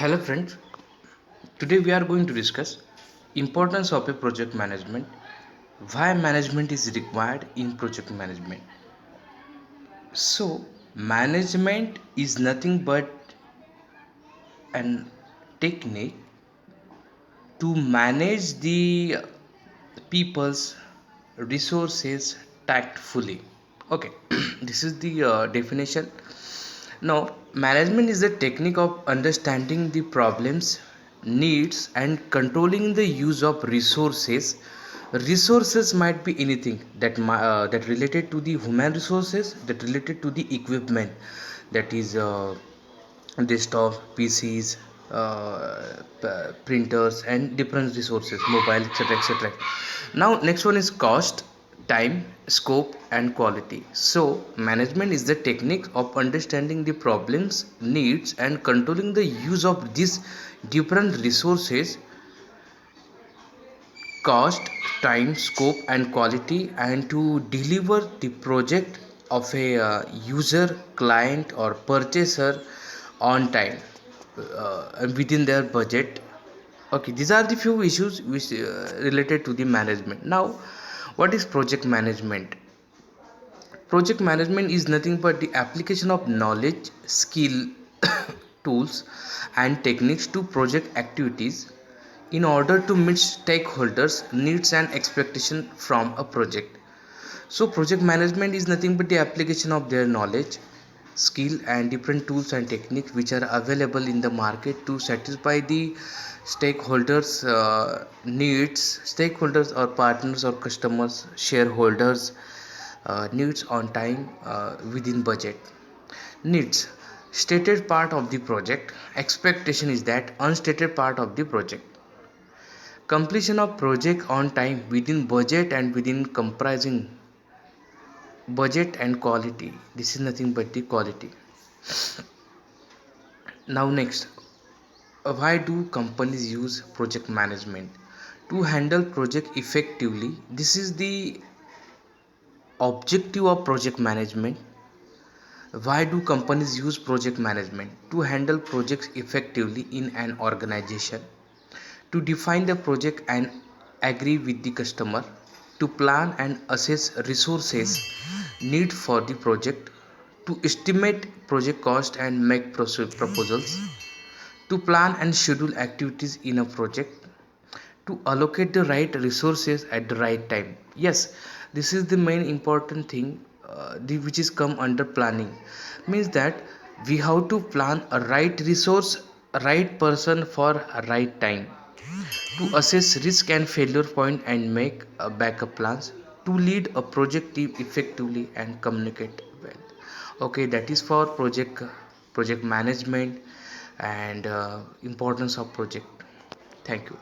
Hello friends, today we are going to discuss importance of a project management, why management is required in project management. So, management is nothing but an technique to manage the people's resources tactfully. Okay, this is the definition. Now, management is the technique of understanding the problems, needs, and controlling the use of resources. Resources might be anything that related to the human resources, that related to the equipment, that is desktop, PCs, printers, and different resources, mobile, etc., etc. Now, next one is cost, time, scope, and quality. So, management is the technique of understanding the problems, needs, and controlling the use of these different resources, cost, time, scope, and quality, and to deliver the project of a user, client, or purchaser on time and within their budget. Okay, these are the few issues which related to the management. Now, what is project management? Project management is nothing but the application of knowledge, skill, tools, and techniques to project activities in order to meet stakeholders' needs and expectations from a project. So, project management is nothing but the application of their knowledge, skill, and different tools and techniques which are available in the market to satisfy the stakeholders' needs, stakeholders or partners or customers, shareholders' needs on time within budget. Needs stated part of the project, expectation is that unstated part of the project. Completion of project on time within budget and within comprising budget and quality. This is nothing but the quality. Now next, why do companies use project management to handle project effectively? This is the objective of project management. Why do companies use project management? To handle projects effectively in an organization, to define the project and agree with the customer, to plan and assess resources need for the project, to estimate project cost and make proposals, to plan and schedule activities in a project, to allocate the right resources at the right time. Yes, this is the main important thing, which is come under planning. Means that we have to plan a right resource, a right person for a right time, to assess risk and failure point and make backup plans, to lead a project team effectively and communicate well. Okay, that is for project management and importance of project. Thank you.